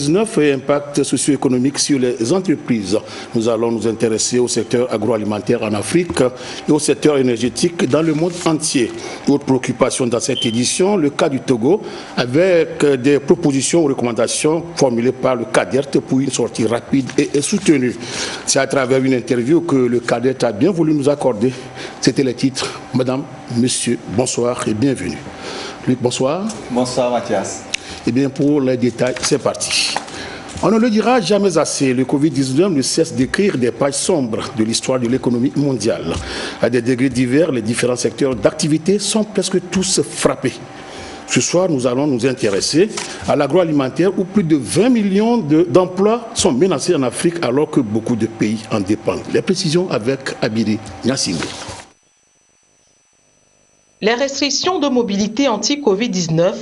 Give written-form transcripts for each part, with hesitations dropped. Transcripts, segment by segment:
Covid-19 et impact socio-économique sur les entreprises. Nous allons nous intéresser au secteur agroalimentaire en Afrique et au secteur énergétique dans le monde entier. Autre préoccupation dans cette édition, le cas du Togo, avec des propositions ou recommandations formulées par le CADERT pour une sortie rapide et soutenue. C'est à travers une interview que le CADERT a bien voulu nous accorder. C'était le titre. Madame, monsieur, bonsoir et bienvenue. Luc, bonsoir. Bonsoir Mathias. Eh bien, pour les détails, c'est parti. On ne le dira jamais assez, le Covid-19 ne cesse d'écrire des pages sombres de l'histoire de l'économie mondiale. À des degrés divers, les différents secteurs d'activité sont presque tous frappés. Ce soir, nous allons nous intéresser à l'agroalimentaire où plus de 20 millions d'emplois sont menacés en Afrique alors que beaucoup de pays en dépendent. Les précisions avec Abiri Nyassingou. Les restrictions de mobilité anti-Covid-19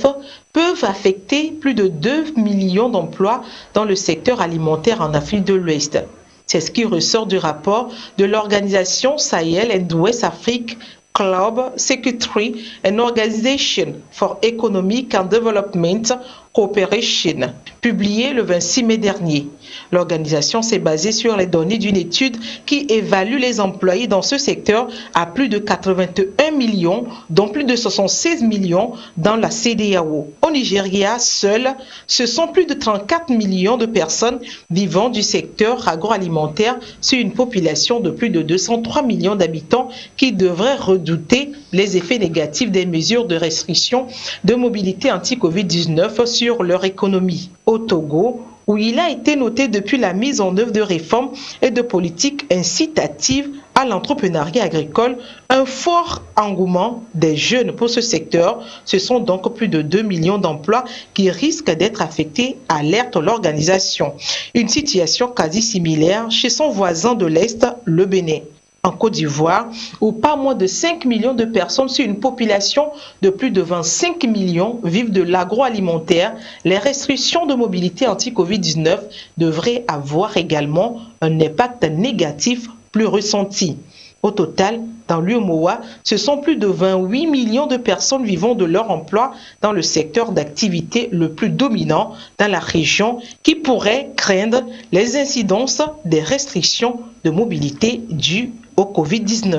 peuvent affecter plus de 2 millions d'emplois dans le secteur alimentaire en Afrique de l'Ouest. C'est ce qui ressort du rapport de l'organisation Sahel and West Afrique Club Secretary and Organization for Economic and Development Cooperation, publié le 26 mai dernier. L'organisation s'est basée sur les données d'une étude qui évalue les employés dans ce secteur à plus de 81 millions, dont plus de 76 millions dans la CEDEAO. Au Nigeria seul, ce sont plus de 34 millions de personnes vivant du secteur agroalimentaire sur une population de plus de 203 millions d'habitants qui devraient redouter les effets négatifs des mesures de restriction de mobilité anti-Covid-19 sur leur économie. Au Togo, où il a été noté depuis la mise en œuvre de réformes et de politiques incitatives à l'entrepreneuriat agricole, un fort engouement des jeunes pour ce secteur. Ce sont donc plus de 2 millions d'emplois qui risquent d'être affectés, alerte l'organisation. Une situation quasi similaire chez son voisin de l'Est, le Bénin. En Côte d'Ivoire, où pas moins de 5 millions de personnes sur une population de plus de 25 millions vivent de l'agroalimentaire, les restrictions de mobilité anti-Covid-19 devraient avoir également un impact négatif plus ressenti. Au total, dans l'UEMOA, ce sont plus de 28 millions de personnes vivant de leur emploi dans le secteur d'activité le plus dominant dans la région qui pourraient craindre les incidences des restrictions de mobilité dues au Covid-19.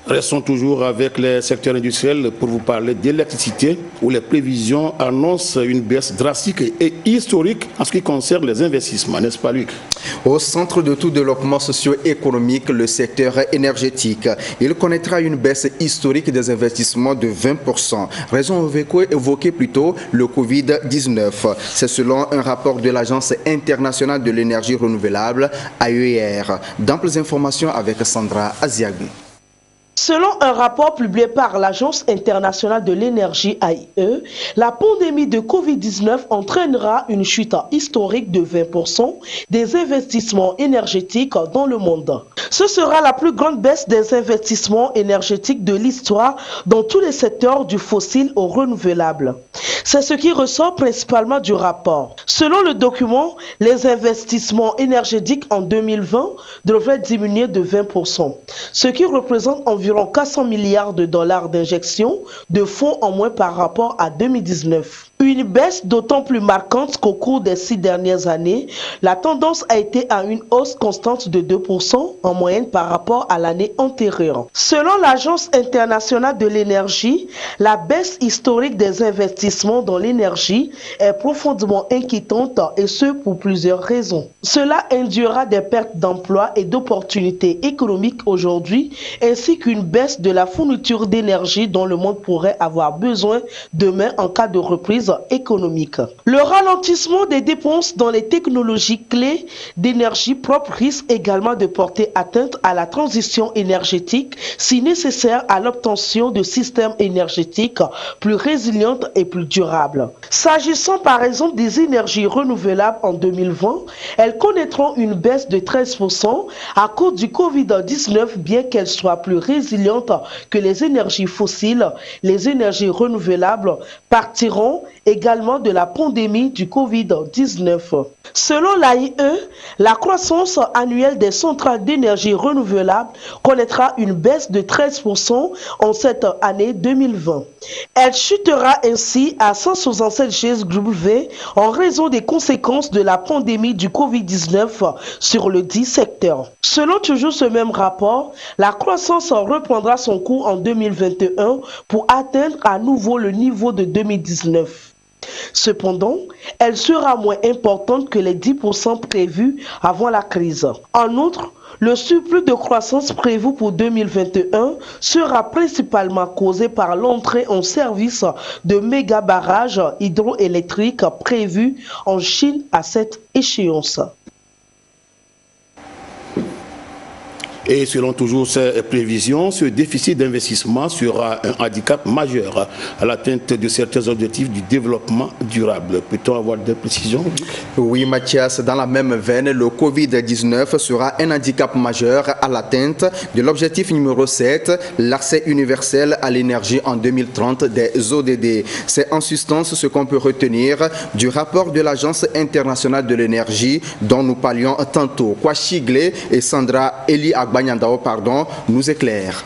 Restons toujours avec les secteurs industriels pour vous parler d'électricité, où les prévisions annoncent une baisse drastique et historique en ce qui concerne les investissements, n'est-ce pas Luc? Au centre de tout développement socio-économique, le secteur énergétique, il connaîtra une baisse historique des investissements de 20%. Raison évoquée plus tôt, le Covid-19. C'est selon un rapport de l'Agence internationale de l'énergie renouvelable, AER. D'amples informations avec Sandra Aziagou. Selon un rapport publié par l'Agence internationale de l'énergie AIE, la pandémie de Covid-19 entraînera une chute historique de 20% des investissements énergétiques dans le monde. Ce sera la plus grande baisse des investissements énergétiques de l'histoire dans tous les secteurs du fossile au renouvelable. C'est ce qui ressort principalement du rapport. Selon le document, les investissements énergétiques en 2020 devraient diminuer de 20%, ce qui représente environ 400 milliards de dollars d'injection de fonds en moins par rapport à 2019. Une baisse d'autant plus marquante qu'au cours des 6 dernières années, la tendance a été à une hausse constante de 2% en moyenne par rapport à l'année antérieure. Selon l'Agence internationale de l'énergie, la baisse historique des investissements dans l'énergie est profondément inquiétante et ce pour plusieurs raisons. Cela induira des pertes d'emplois et d'opportunités économiques aujourd'hui ainsi qu'une baisse de la fourniture d'énergie dont le monde pourrait avoir besoin demain en cas de reprise économique. Le ralentissement des dépenses dans les technologies clés d'énergie propre risque également de porter atteinte à la transition énergétique si nécessaire à l'obtention de systèmes énergétiques plus résilients et plus durables. S'agissant par exemple des énergies renouvelables en 2020, elles connaîtront une baisse de 13% à cause du Covid-19 bien qu'elles soient plus résilientes que les énergies fossiles. Les énergies renouvelables partiront également de la pandémie du Covid-19. Selon l'AIE, la croissance annuelle des centrales d'énergie renouvelable connaîtra une baisse de 13% en cette année 2020. Elle chutera ainsi à 167 GSW en raison des conséquences de la pandémie du Covid-19 sur le dit secteur. Selon toujours ce même rapport, la croissance reprendra son cours en 2021 pour atteindre à nouveau le niveau de 2019. Cependant, elle sera moins importante que les 10% prévus avant la crise. En outre, le surplus de croissance prévu pour 2021 sera principalement causé par l'entrée en service de méga barrages hydroélectriques prévus en Chine à cette échéance. Et selon toujours ces prévisions, ce déficit d'investissement sera un handicap majeur à l'atteinte de certains objectifs du développement durable. Peut-on avoir des précisions? Oui, Mathias, dans la même veine, le Covid-19 sera un handicap majeur à l'atteinte de l'objectif numéro 7, l'accès universel à l'énergie en 2030 des ODD. C'est en substance ce qu'on peut retenir du rapport de l'Agence internationale de l'énergie dont nous parlions tantôt. Kwashigle et Sandra Eli Banyandao, nous éclaire.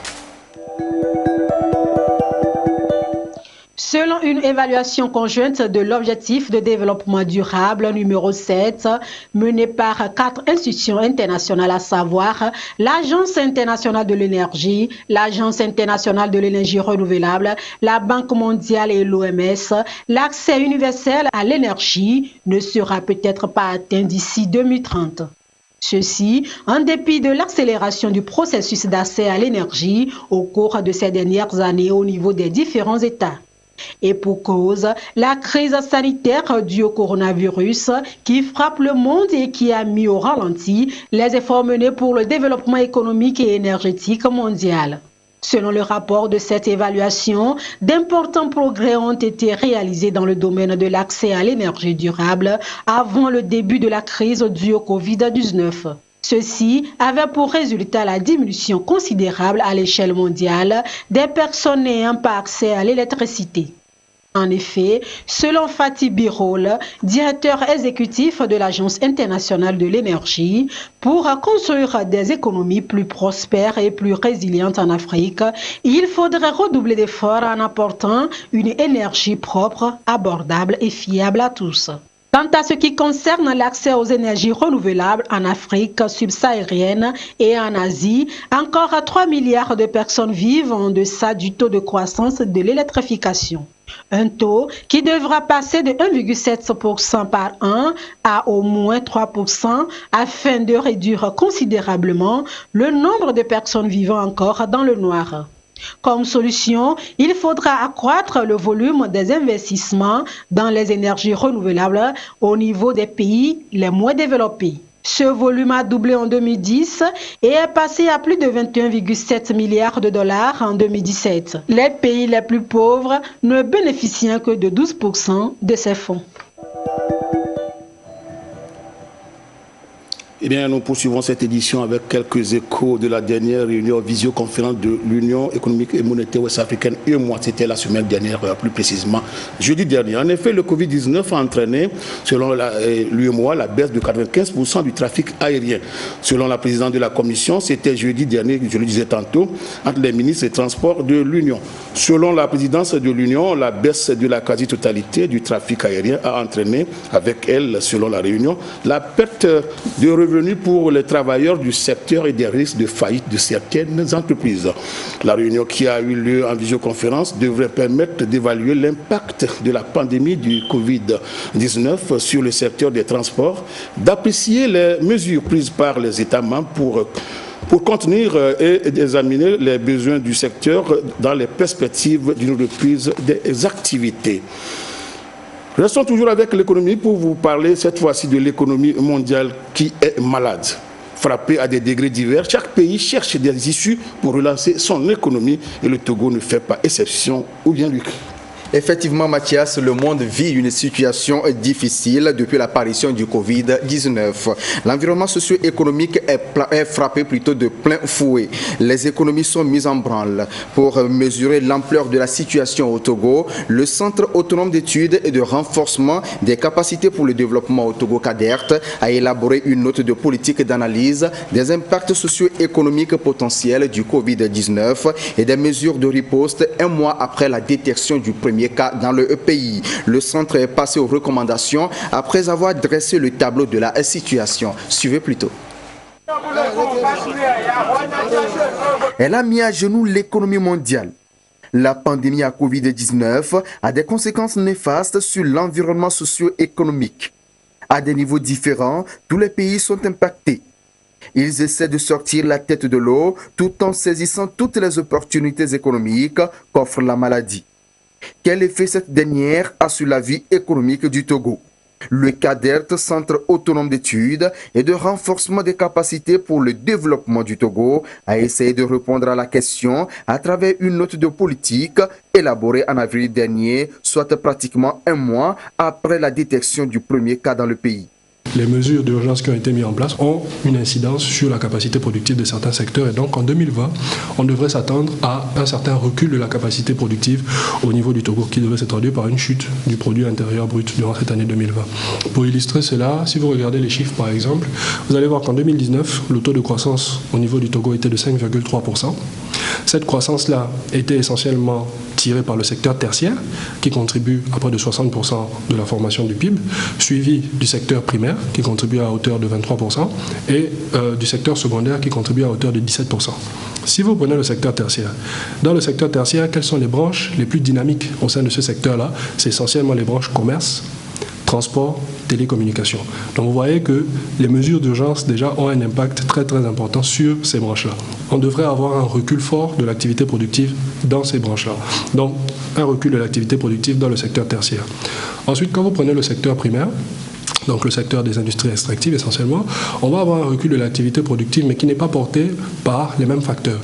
Selon une évaluation conjointe de l'objectif de développement durable numéro 7, menée par 4 institutions internationales, à savoir l'Agence internationale de l'énergie, l'Agence internationale de l'énergie renouvelable, la Banque mondiale et l'OMS, l'accès universel à l'énergie ne sera peut-être pas atteint d'ici 2030. Ceci en dépit de l'accélération du processus d'accès à l'énergie au cours de ces dernières années au niveau des différents États. Et pour cause, la crise sanitaire due au coronavirus qui frappe le monde et qui a mis au ralenti les efforts menés pour le développement économique et énergétique mondial. Selon le rapport de cette évaluation, d'importants progrès ont été réalisés dans le domaine de l'accès à l'énergie durable avant le début de la crise due au Covid-19. Ceci avait pour résultat la diminution considérable à l'échelle mondiale des personnes n'ayant pas accès à l'électricité. En effet, selon Fatih Birol, directeur exécutif de l'Agence internationale de l'énergie, pour construire des économies plus prospères et plus résilientes en Afrique, il faudrait redoubler d'efforts en apportant une énergie propre, abordable et fiable à tous. Quant à ce qui concerne l'accès aux énergies renouvelables en Afrique subsaharienne et en Asie, encore 3 milliards de personnes vivent en deçà du taux de croissance de l'électrification. Un taux qui devra passer de 1,7% par an à au moins 3% afin de réduire considérablement le nombre de personnes vivant encore dans le noir. Comme solution, il faudra accroître le volume des investissements dans les énergies renouvelables au niveau des pays les moins développés. Ce volume a doublé en 2010 et est passé à plus de 21,7 milliards de dollars en 2017. Les pays les plus pauvres ne bénéficient que de 12% de ces fonds. Eh bien, nous poursuivons cette édition avec quelques échos de la dernière réunion visioconférence de l'Union économique et monétaire ouest-africaine UEMOA. C'était la semaine dernière, plus précisément jeudi dernier. En effet, le Covid-19 a entraîné, selon l'UEMOA, la baisse de 95% du trafic aérien. Selon la présidente de la commission, c'était jeudi dernier, je le disais tantôt, entre les ministres des Transports de l'Union. Selon la présidence de l'Union, la baisse de la quasi-totalité du trafic aérien a entraîné, avec elle, selon la réunion, la perte de revenus pour les travailleurs du secteur et des risques de faillite de certaines entreprises. La réunion qui a eu lieu en visioconférence devrait permettre d'évaluer l'impact de la pandémie du Covid-19 sur le secteur des transports, d'apprécier les mesures prises par les États membres pour contenir et examiner les besoins du secteur dans les perspectives d'une reprise des activités. Restons toujours avec l'économie pour vous parler cette fois-ci de l'économie mondiale qui est malade. Frappée à des degrés divers, chaque pays cherche des issues pour relancer son économie et le Togo ne fait pas exception, ou bien Luc? Effectivement, Mathias, le monde vit une situation difficile depuis l'apparition du Covid-19. L'environnement socio-économique est frappé plutôt de plein fouet. Les économies sont mises en branle. Pour mesurer l'ampleur de la situation au Togo, le Centre autonome d'études et de renforcement des capacités pour le développement au Togo, CADERT, a élaboré une note de politique d'analyse des impacts socio-économiques potentiels du Covid-19 et des mesures de riposte un mois après la détection du premier cas dans le pays. Le centre est passé aux recommandations après avoir dressé le tableau de la situation. Suivez plutôt. Elle a mis à genoux l'économie mondiale. La pandémie à Covid-19 a des conséquences néfastes sur l'environnement socio-économique. À des niveaux différents, tous les pays sont impactés. Ils essaient de sortir la tête de l'eau tout en saisissant toutes les opportunités économiques qu'offre la maladie. Quel effet cette dernière a sur la vie économique du Togo? Le CADERT, Centre autonome d'études et de renforcement des capacités pour le développement du Togo, a essayé de répondre à la question à travers une note de politique élaborée en avril dernier, soit pratiquement un mois après la détection du premier cas dans le pays. Les mesures d'urgence qui ont été mises en place ont une incidence sur la capacité productive de certains secteurs et donc en 2020, on devrait s'attendre à un certain recul de la capacité productive au niveau du Togo qui devrait se traduire par une chute du produit intérieur brut durant cette année 2020. Pour illustrer cela, si vous regardez les chiffres par exemple, vous allez voir qu'en 2019, le taux de croissance au niveau du Togo était de 5,3%. Cette croissance-là était essentiellement tirée par le secteur tertiaire qui contribue à près de 60% de la formation du PIB, suivi du secteur primaire qui contribue à hauteur de 23% et du secteur secondaire qui contribue à hauteur de 17%. Si vous prenez le secteur tertiaire, dans le secteur tertiaire, quelles sont les branches les plus dynamiques au sein de ce secteur-là? C'est essentiellement les branches commerce, transport, télécommunications. Donc vous voyez que les mesures d'urgence déjà ont un impact très très important sur ces branches-là. On devrait avoir un recul fort de l'activité productive dans ces branches-là. Donc un recul de l'activité productive dans le secteur tertiaire. Ensuite, quand vous prenez le secteur primaire, donc le secteur des industries extractives essentiellement, on va avoir un recul de l'activité productive mais qui n'est pas porté par les mêmes facteurs.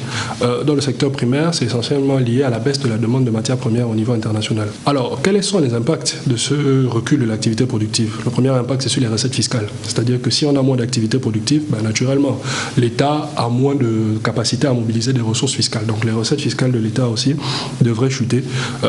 Dans le secteur primaire, c'est essentiellement lié à la baisse de la demande de matières premières au niveau international. Alors, quels sont les impacts de ce recul de l'activité productive? Le premier impact, c'est sur les recettes fiscales. C'est-à-dire que si on a moins d'activité productive, naturellement, l'État a moins de capacité à mobiliser des ressources fiscales. Donc les recettes fiscales de l'État aussi devraient chuter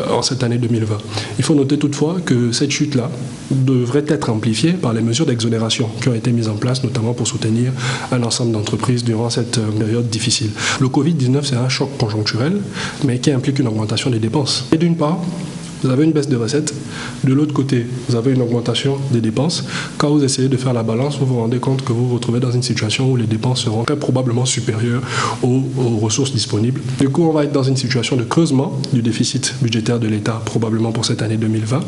en cette année 2020. Il faut noter toutefois que cette chute-là devrait être amplifiée par les mesures d'exonération qui ont été mises en place, notamment pour soutenir un ensemble d'entreprises durant cette période difficile. Le Covid-19, c'est un choc conjoncturel, mais qui implique une augmentation des dépenses. Et d'une part, vous avez une baisse de recettes. De l'autre côté, vous avez une augmentation des dépenses. Quand vous essayez de faire la balance, vous vous rendez compte que vous vous retrouvez dans une situation où les dépenses seront très probablement supérieures aux ressources disponibles. Du coup, on va être dans une situation de creusement du déficit budgétaire de l'État, probablement pour cette année 2020.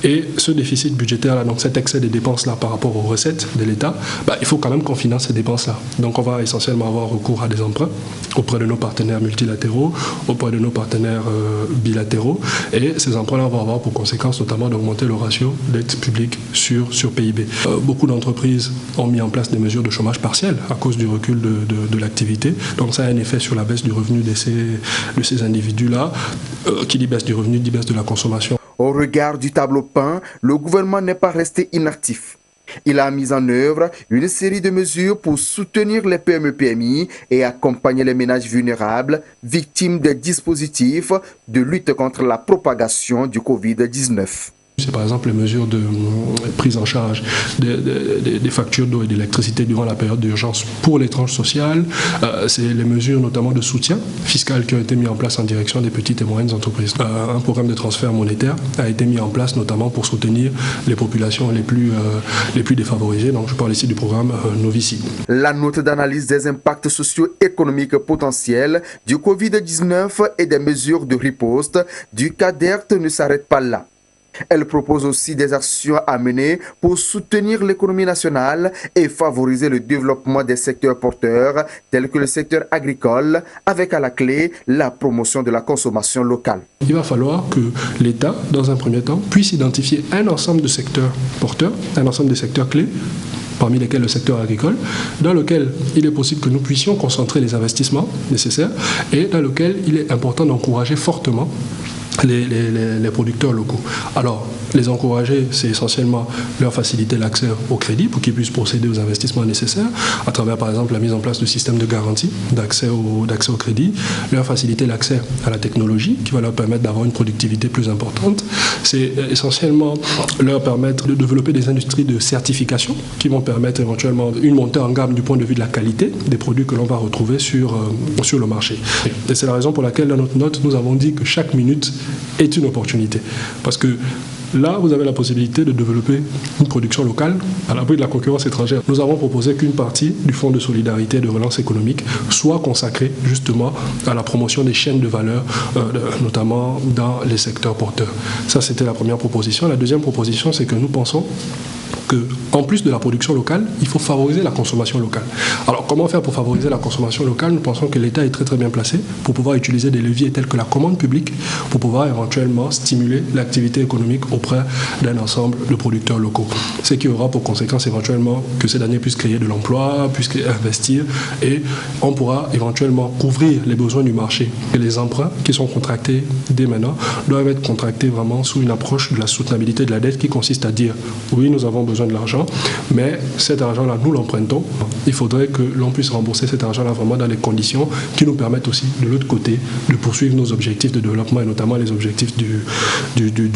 Et ce déficit budgétaire-là, donc cet excès des dépenses-là par rapport aux recettes de l'État, il faut quand même qu'on finance ces dépenses-là. Donc on va essentiellement avoir recours à des emprunts auprès de nos partenaires multilatéraux, auprès de nos partenaires bilatéraux. Et ces emprunts-là va avoir pour conséquence notamment d'augmenter le ratio dette publique sur PIB. Beaucoup d'entreprises ont mis en place des mesures de chômage partiel à cause du recul de l'activité. Donc ça a un effet sur la baisse du revenu de ces individus-là. Qui dit baisse du revenu, dit baisse de la consommation. Au regard du tableau peint, le gouvernement n'est pas resté inactif. Il a mis en œuvre une série de mesures pour soutenir les PME-PMI et accompagner les ménages vulnérables, victimes des dispositifs de lutte contre la propagation du Covid-19. C'est par exemple les mesures de prise en charge des factures d'eau et d'électricité durant la période d'urgence pour les tranches sociales. C'est les mesures notamment de soutien fiscal qui ont été mises en place en direction des petites et moyennes entreprises. Un programme de transfert monétaire a été mis en place notamment pour soutenir les populations les plus défavorisées. Donc je parle ici du programme Novici. La note d'analyse des impacts socio-économiques potentiels du Covid-19 et des mesures de riposte du CADERT ne s'arrête pas là. Elle propose aussi des actions à mener pour soutenir l'économie nationale et favoriser le développement des secteurs porteurs tels que le secteur agricole, avec à la clé la promotion de la consommation locale. Il va falloir que l'État, dans un premier temps, puisse identifier un ensemble de secteurs porteurs, un ensemble de secteurs clés, parmi lesquels le secteur agricole, dans lequel il est possible que nous puissions concentrer les investissements nécessaires et dans lequel il est important d'encourager fortement les producteurs locaux. Alors, les encourager, c'est essentiellement leur faciliter l'accès au crédit pour qu'ils puissent procéder aux investissements nécessaires à travers, par exemple, la mise en place de systèmes de garantie d'accès au crédit, leur faciliter l'accès à la technologie qui va leur permettre d'avoir une productivité plus importante. C'est essentiellement leur permettre de développer des industries de certification qui vont permettre éventuellement une montée en gamme du point de vue de la qualité des produits que l'on va retrouver sur le marché. Et c'est la raison pour laquelle dans notre note, nous avons dit que chaque minute est une opportunité. Parce que là, vous avez la possibilité de développer une production locale à l'abri de la concurrence étrangère. Nous avons proposé qu'une partie du Fonds de solidarité et de relance économique soit consacrée justement à la promotion des chaînes de valeur, notamment dans les secteurs porteurs. Ça, c'était la première proposition. La deuxième proposition, c'est que nous pensons qu'en plus de la production locale, il faut favoriser la consommation locale. Alors, comment faire pour favoriser la consommation locale? Nous pensons que l'État est très très bien placé pour pouvoir utiliser des leviers tels que la commande publique pour pouvoir éventuellement stimuler l'activité économique auprès d'un ensemble de producteurs locaux. Ce qui aura pour conséquence éventuellement que ces derniers puissent créer de l'emploi, puissent investir et on pourra éventuellement couvrir les besoins du marché. Et les emprunts qui sont contractés dès maintenant doivent être contractés vraiment sous une approche de la soutenabilité de la dette qui consiste à dire oui, nous avons besoin de l'argent, mais cet argent-là, nous l'empruntons. Il faudrait que l'on puisse rembourser cet argent-là vraiment dans les conditions qui nous permettent aussi, de l'autre côté, de poursuivre nos objectifs de développement et notamment les objectifs du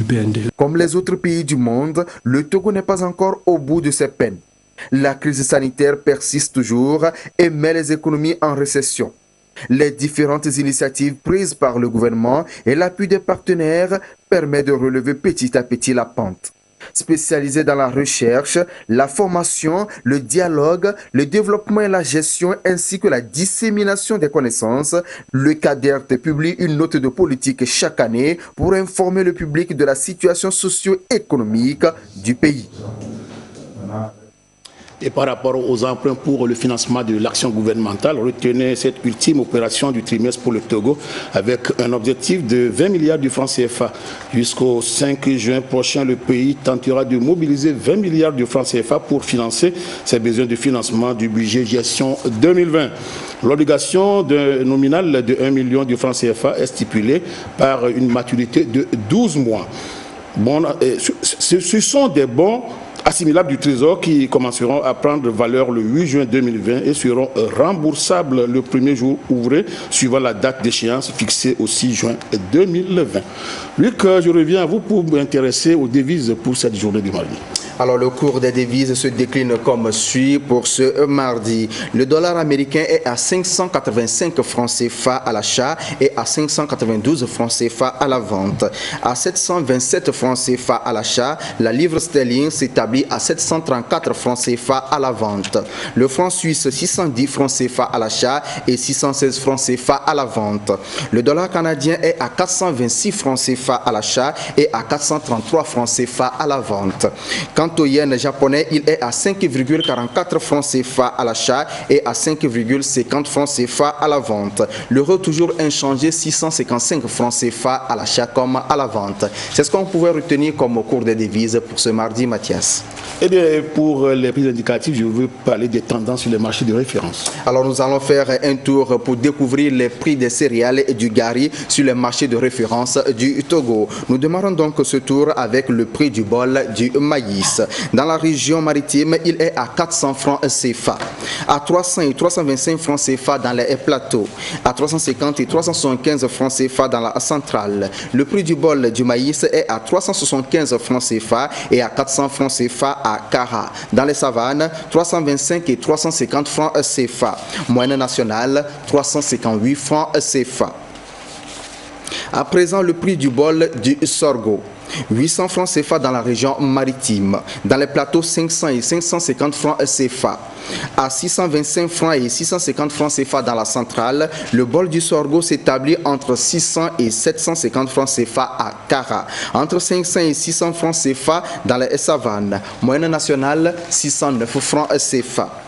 PND. Comme les autres pays du monde, le Togo n'est pas encore au bout de ses peines. La crise sanitaire persiste toujours et met les économies en récession. Les différentes initiatives prises par le gouvernement et l'appui des partenaires permettent de relever petit à petit la pente. Spécialisé dans la recherche, la formation, le dialogue, le développement et la gestion ainsi que la dissémination des connaissances, le CADERT publie une note de politique chaque année pour informer le public de la situation socio-économique du pays. Et par rapport aux emprunts pour le financement de l'action gouvernementale, retenez cette ultime opération du trimestre pour le Togo avec un objectif de 20 milliards de francs CFA. Jusqu'au 5 juin prochain, le pays tentera de mobiliser 20 milliards de francs CFA pour financer ses besoins de financement du budget gestion 2020. L'obligation nominale de 1 million de francs CFA est stipulée par une maturité de 12 mois. Bon, ce sont des bons assimilables du Trésor qui commenceront à prendre valeur le 8 juin 2020 et seront remboursables le premier jour ouvré suivant la date d'échéance fixée au 6 juin 2020. Luc, je reviens à vous pour m'intéresser aux devises pour cette journée du mardi. Alors, le cours des devises se décline comme suit pour ce mardi. Le dollar américain est à 585 francs CFA à l'achat et à 592 francs CFA à la vente. À 727 francs CFA à l'achat, la livre sterling s'établit à 734 francs CFA à la vente. Le franc suisse, 610 francs CFA à l'achat et 616 francs CFA à la vente. Le dollar canadien est à 426 francs CFA à l'achat et à 433 francs CFA à la vente. Quant au yen japonais, il est à 5,44 francs CFA à l'achat et à 5,50 francs CFA à la vente. L'euro toujours inchangé, 655 francs CFA à l'achat comme à la vente. C'est ce qu'on pouvait retenir comme cours des devises pour ce mardi, Mathias. Eh bien, pour les prix indicatifs, je veux parler des tendances sur les marchés de référence. Alors, nous allons faire un tour pour découvrir les prix des céréales et du gari sur les marchés de référence du Togo. Nous démarrons donc ce tour avec le prix du bol du maïs. Dans la région maritime, il est à 400 francs CFA, à 300 et 325 francs CFA dans les plateaux, à 350 et 375 francs CFA dans la centrale. Le prix du bol du maïs est à 375 francs CFA et à 400 francs CFA à Kara. Dans les savanes, 325 et 350 francs CFA. Moyenne nationale, 358 francs CFA. À présent, le prix du bol du sorgho. 800 francs CFA dans la région maritime. Dans les plateaux, 500 et 550 francs CFA. À 625 francs et 650 francs CFA dans la centrale, le bol du sorgho s'établit entre 600 et 750 francs CFA à Kara. Entre 500 et 600 francs CFA dans les savanes. Moyenne nationale, 609 francs CFA.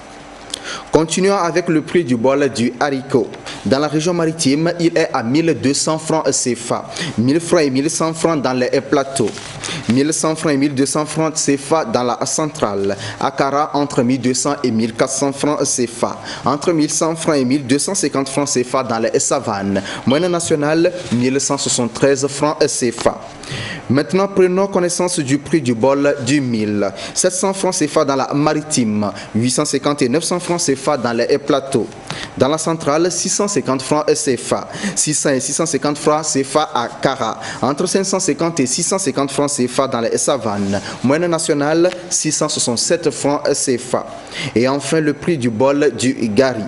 Continuons avec le prix du bol du haricot. Dans la région maritime, il est à 1200 francs CFA, 1000 francs et 1100 francs dans les plateaux, 1100 francs et 1200 francs CFA dans la centrale. Akara entre 1200 et 1400 francs CFA, entre 1100 francs et 1250 francs CFA dans les savanes. Moyenne nationale, 1173 francs CFA. Maintenant, prenons connaissance du prix du bol du mil. 700 francs CFA dans la maritime, 850 et 900 francs CFA dans les plateaux. Dans la centrale, 650 francs CFA, 600 et 650 francs CFA à Kara, entre 550 et 650 francs CFA dans les savanes. Moyenne nationale, 667 francs CFA. Et enfin, le prix du bol du gari.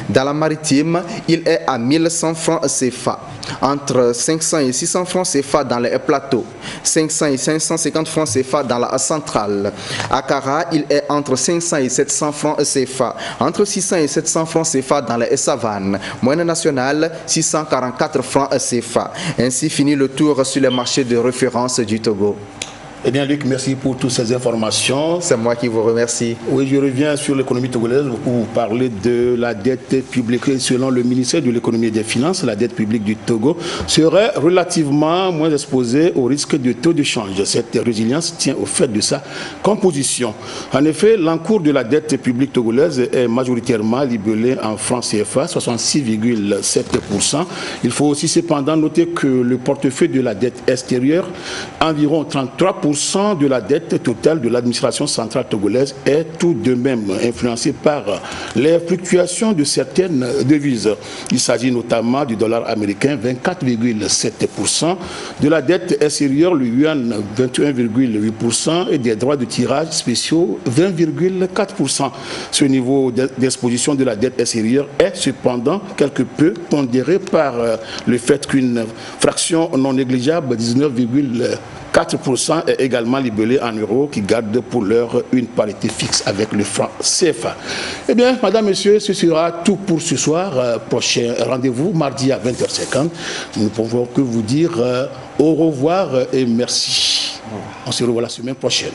Dans la maritime, il est à 1100 francs CFA, entre 500 et 600 francs CFA dans les plateaux, 500 et 550 francs CFA dans la centrale. À Kara, il est entre 500 et 700 francs CFA, entre 600 et 700 francs CFA dans les savanes. Moyenne nationale, 644 francs CFA. Ainsi finit le tour sur les marchés de référence du Togo. Eh bien, Luc, merci pour toutes ces informations. C'est moi qui vous remercie. Oui, je reviens sur l'économie togolaise pour vous parler de la dette publique. Selon le ministère de l'économie et des finances, la dette publique du Togo serait relativement moins exposée au risque de taux de change. Cette résilience tient au fait de sa composition. En effet, l'encours de la dette publique togolaise est majoritairement libellé en francs CFA, 66,7%. Il faut aussi cependant noter que le portefeuille de la dette extérieure, environ 33% de la dette totale de l'administration centrale togolaise, est tout de même influencée par les fluctuations de certaines devises. Il s'agit notamment du dollar américain, 24,7%, de la dette extérieure, le yuan, 21,8%, et des droits de tirage spéciaux, 20,4%. Ce niveau d'exposition de la dette extérieure est cependant quelque peu pondéré par le fait qu'une fraction non négligeable, 19,4%, est également libellée en euros qui gardent pour l'heure une parité fixe avec le franc CFA. Eh bien, madame, monsieur, ce sera tout pour ce soir. Prochain rendez-vous mardi à 20h50. Nous ne pouvons que vous dire au revoir et merci. On se revoit la semaine prochaine.